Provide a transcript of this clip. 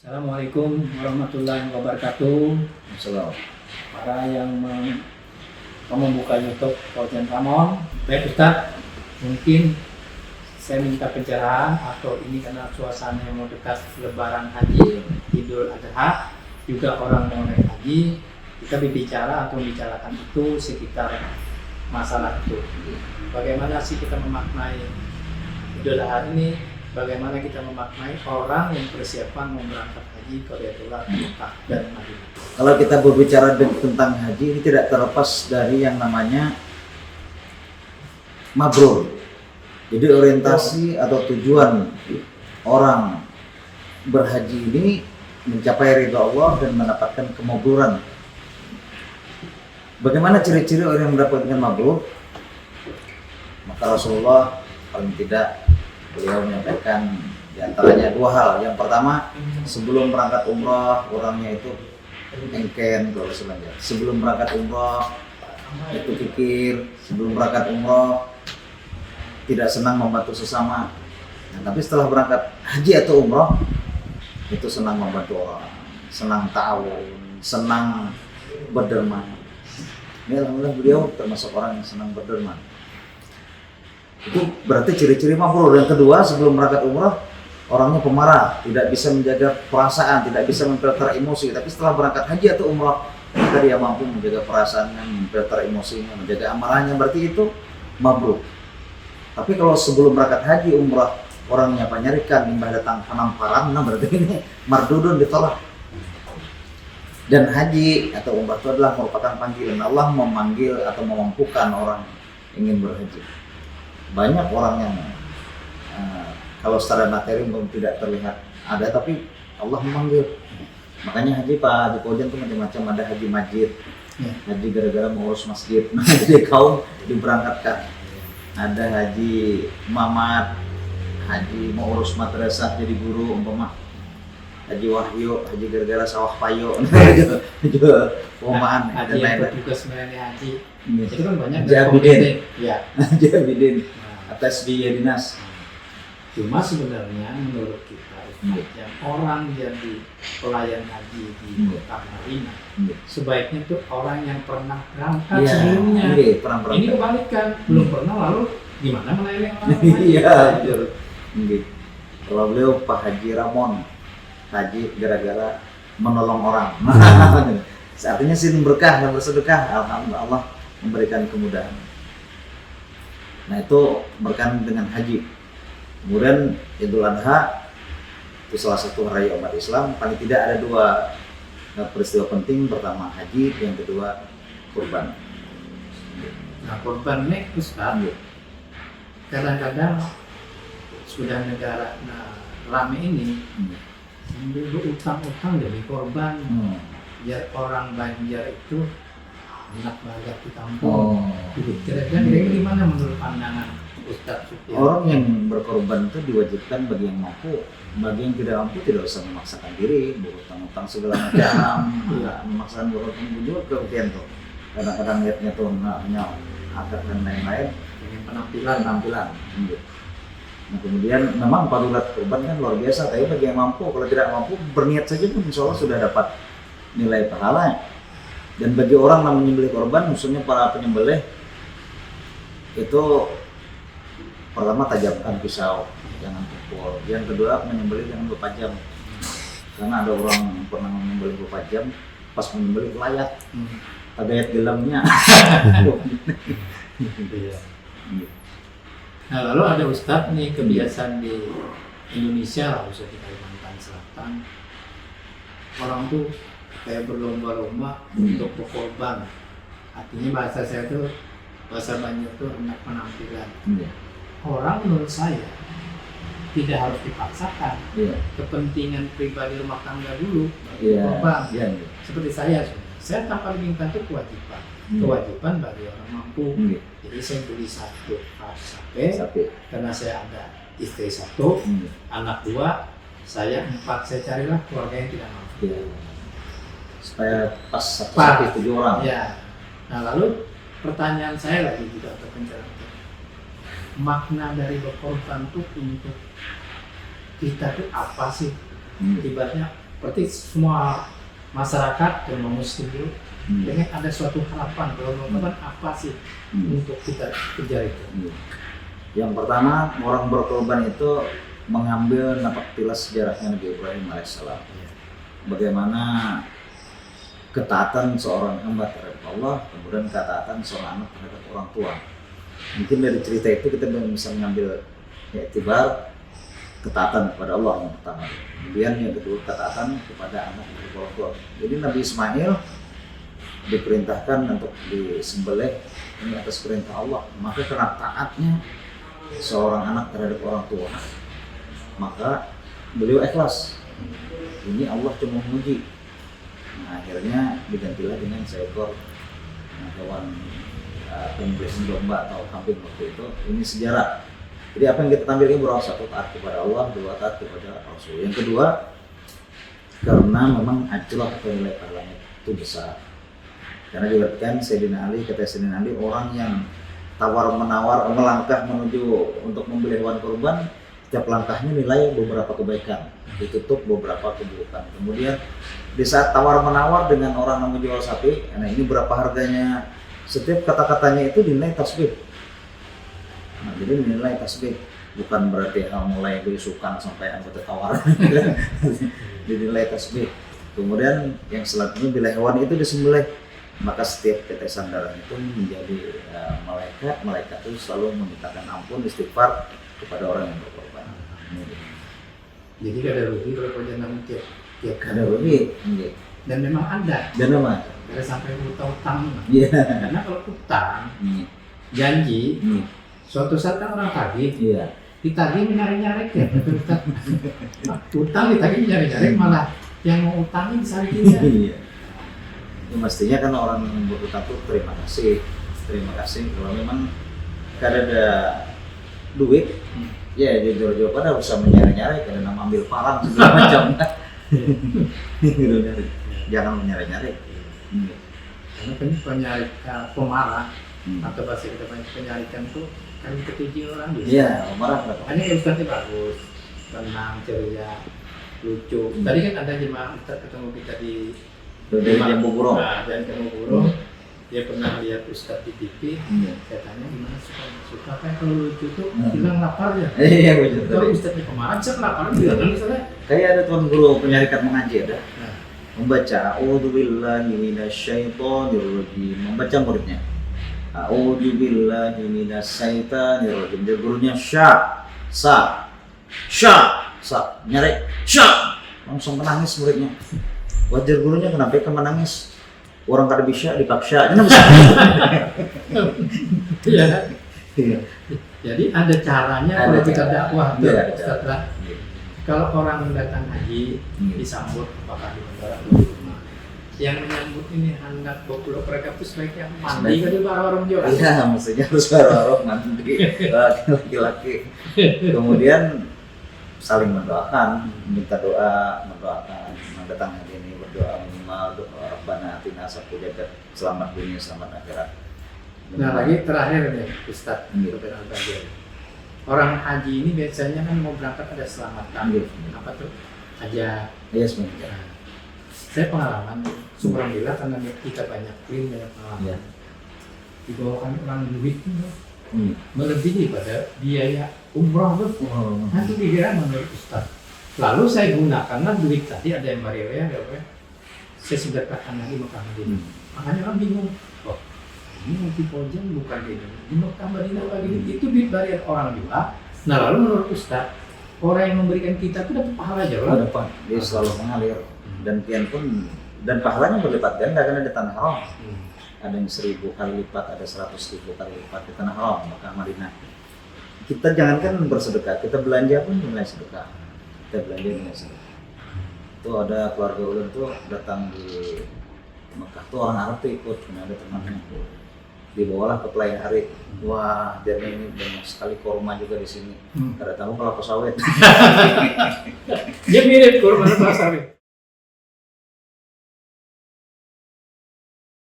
Assalamualaikum warahmatullahi wabarakatuh. Assalamualaikum. Para yang mau membuka YouTube Kajian Ramon, baik Ustaz, mungkin saya minta pencerahan atau ini karena suasana yang mau dekat Lebaran Haji, Idul Adha, juga orang mau naik haji, kita berbicara atau membicarakan itu sekitar masalah itu. Bagaimana sih kita memaknai Idul Adha ini? Bagaimana kita memaknai orang yang persiapan mau berangkat haji ke Baitullah, Mekah dan Madinah. Kalau kita berbicara tentang haji, ini tidak terlepas dari yang namanya mabrur. Jadi orientasi atau tujuan orang berhaji ini mencapai ridha Allah dan mendapatkan kemabruran. Bagaimana ciri-ciri orang yang mendapatkan mabrur? Maka Rasulullah paling tidak beliau menyampaikan diantaranya dua hal. Yang pertama, sebelum berangkat umrah orangnya itu engken kalau sebenarnya. Sebelum berangkat umrah itu pikir, sebelum berangkat umrah tidak senang membantu sesama. Nah, tapi setelah berangkat haji atau umrah itu senang membantu orang, senang ta'awun, senang berderma. Ini alhamdulillah beliau termasuk orang yang senang berderma. Itu berarti ciri-ciri mabrur. Yang kedua, sebelum berangkat umrah orangnya pemarah, tidak bisa menjaga perasaan, tidak bisa memfilter emosi. Tapi setelah berangkat haji atau umrah maka dia mampu menjaga perasaannya, memfilter emosinya, menjaga amarahnya, berarti itu mabrur. Tapi kalau sebelum berangkat haji umrah orangnya penyarikan, limbah datang penamparan, nah berarti ini mardudun, ditolak. Dan haji atau umrah itu adalah merupakan panggilan. Allah memanggil atau memampukan orang ingin berhaji. Banyak orang yang kalau secara materi belum tidak terlihat ada, tapi Allah memanggil. Makanya haji Pak Jokowi itu macam-macam, ada haji masjid, haji gara-gara mengurus masjid, haji kaum diberangkatkan, ada haji mamat, haji mau urus madrasah jadi guru umpama, haji wahyu, haji gara-gara sawah payo, perumahan dan Haji yang lain-lain. bertugas melayani haji, itu kan banyak Jabidin. ya. Jabidin atas biaya dinas. Cuma sebenarnya menurut kita yang orang jadi pelayan haji di Mekah Madinah sebaiknya tuh orang yang pernah berangkat sebelumnya. Pernah Ini kebalikan, belum pernah lalu gimana melayani orang lain? Iya, betul. Kalau beliau Pak Haji Ramon, haji gara-gara menolong orang. Artinya sih berkah dan bersedekah, alhamdulillah Allah memberikan kemudahan. Nah itu berkaitan dengan haji. Kemudian Idul Adha itu salah satu hari umat Islam. Paling tidak ada dua peristiwa penting. Pertama haji, yang kedua kurban. Nah kurban ini Ustaz, kadang-kadang sudah negara rame ini sambil utang-utang dari korban, biar orang Banjar itu enak banget ditampung. Kira-kira gimana menurut pandangan Ustaz Sufyan? Orang yang berkorban itu diwajibkan bagi yang mampu, bagi yang tidak mampu tidak usah memaksakan diri, berutang-utang segala macam, memaksakan berutang juga kerugian tuh. Kadang-kadang niatnya tuh hanya akad dan lain-lain, penampilan. Nah kemudian memang padulat korban kan luar biasa, tapi bagi yang mampu, kalau tidak mampu berniat saja pun insya Allah sudah dapat nilai pahala. Dan bagi orang yang menyembelih korban, khususnya para penyembelih itu pertama tajamkan pisau, jangan pukul. Yang kedua menyembelih jangan berpajam, karena ada orang yang pernah menyembelih berpajam, pas menyembelih layak, agak gelamnya. Nah lalu ada Ustadz nih kebiasaan di Indonesia lah, khususnya di Kalimantan Selatan, orang tuh kayak berlomba-lomba untuk berkorban. Artinya bahasa saya tuh, bahasa Banjar tuh enak penampilan. Orang menurut saya tidak harus dipaksakan. Kepentingan pribadi rumah tangga dulu berkorban. Seperti saya tanpa diminta itu kewajiban. Kewajiban bagi orang mampu. Jadi saya beli satu sapi karena saya ada istri satu, anak dua, saya 4, saya carilah keluarga yang tidak mampu. Supaya pas satu sapi 7 orang. Ya. Nah lalu pertanyaan saya lagi juga untuk pencerahan, makna dari berkorban itu untuk kita tuh apa sih? Ibaratnya Berarti semua masyarakat terutama muslim itu pengen ada suatu harapan bahwa Ramadan apa sih untuk kita kejar itu. Yang pertama, orang berkorban itu mengambil napak tilas sejarahnya Nabi Ibrahim alaihissalam. Bagaimana ketaatan seorang hamba terhadap Allah, kemudian ketaatan seorang anak terhadap orang tua. Mungkin dari cerita itu kita bisa mengambil iktibar ketaatan kepada Allah yang pertama. Kemudian yang kedua, ketaatan kepada anak terhadap orang tua. Jadi Nabi Ismail diperintahkan untuk disembelih ini atas perintah Allah. Maka karena taatnya seorang anak terhadap orang tua, maka beliau ikhlas. Ini Allah cuma menguji. Nah, akhirnya digantilah dengan seekor hewan pembelian domba atau kambing waktu itu. Ini sejarah. Jadi apa yang kita tampil ini berulang, satu taat kepada Allah, dua taat kepada Rasul. Yang kedua, karena memang aculah atau nilai pahalanya itu besar. Karena diberikan Sayyidina Ali, kata Sayyidina Ali, orang yang tawar menawar melangkah menuju untuk membeli hewan kurban, setiap langkahnya nilai beberapa kebaikan, ditutup beberapa keburukan. Kemudian di saat tawar menawar dengan orang yang menjual sapi, nah ini berapa harganya, setiap kata-katanya itu dinilai tasbih. Nah, jadi dinilai tasbih, bukan berarti mulai berusukan sampai anggota tawar. Dinilai tasbih. Kemudian yang selanjutnya bila hewan itu disembelih, maka setiap tetesan darah itu menjadi malaikat itu selalu memintakan ampun, istighfar kepada orang yang berkorban. Jadi ada rugi kalau perjalanan tiap Ada rugi. dan memang ada. Dan memang Ada sampai utang. Iya. Karena kalau utang janji suatu saat kan orang tagih, Iya. ditagih nyari-nyari ya. Utang ditagih nyari-nyari malah yang mau utangin sakitnya. Iya. Ya, mestinya kan orang yang berutang tuh terima kasih kalau memang kada ada duit, ya jujur pada usah menyari-nyari, karena ambil parang segala macam. Jangan menyari-nyari. Karena penyari pemarah atau bahasa kita penyarikan tuh kan ketujuh orang bisa. Iya, marah lah. Makanya ilmunya bagus, tenang, ceria, lucu. Tadi kan ada jemaah Ustaz ketemu kita di Dari Jambu Burung. Nah, dan Jambu Burung. Dia pernah lihat Ustaz di TV. Saya tanya gimana suka kan kalau lucu tuh bilang lapar ya. Iya, betul. Kalau Ustaznya pemarah, saya lapar bilang misalnya. Kayak ada tuan guru penyarikat mengaji ada. Nah, Membaca a'udzubillahi minasyaitonirrajim. Membaca muridnya. A'udzubillahi minasyaitonirrajim. Dia gurunya sya. Nyari sya. Langsung menangis muridnya. Wajar gurunya kenapa kan menangis? Orang kada bisa dipaksa. iya. Jadi ada caranya Ada kalau kita cara. dakwah Iya, ada Ustaz. cara. Kalau orang datang haji disambut apakah di bandara atau di rumah, yang menyambut ini hendak bawa mereka itu sebaiknya mandi kan di warung juga. Iya, maksudnya harus baru mandi laki-laki. Kemudian saling mendoakan, minta doa, mendoakan datang hari ini, berdoa minimal doa Rabbana atina sapu jagat, selamat dunia, selamat akhirat. Nah lagi terakhir nih Ustaz, orang haji ini biasanya kan mau berangkat ada selamatan, apa tuh? Hajat. Iya sebenarnya. Nah, saya pengalaman, alhamdulillah karena kita banyak print, banyak pengalaman. Dibawakan orang duit itu melebihi pada biaya umroh tuh. Nanti dikira menurut Ustaz. Lalu saya gunakanlah duit tadi, ada yang baril ya, saya sedekahkan lagi Mekah Madinah. Makanya orang bingung, oh ini nanti pojang bukan ini, di Mekah Madinah lagi itu duit barian orang juga. Nah lalu menurut Ustaz, orang yang memberikan kita itu dapat pahala jauh. Dapat, dia selalu mengalir dan kian pun dan pahalanya berlipat ganda karena di tanah haram. Ada yang 1000 kali lipat, ada 100.000 kali lipat di tanah haram Mekah Madinah. Kita jangankan bersedekah, kita belanja pun nilai sedekah. Kita belanja nilai sedekah. Itu ada keluarga ulun tuh datang di Mekah tuh orang Arab tuh ikut, ada temannya. Dibawalah ke pelayan hari. Wah, jadi ini banyak sekali kurma juga di sini. Kada tahu kalau sawit. Dia mirip kurma sawit.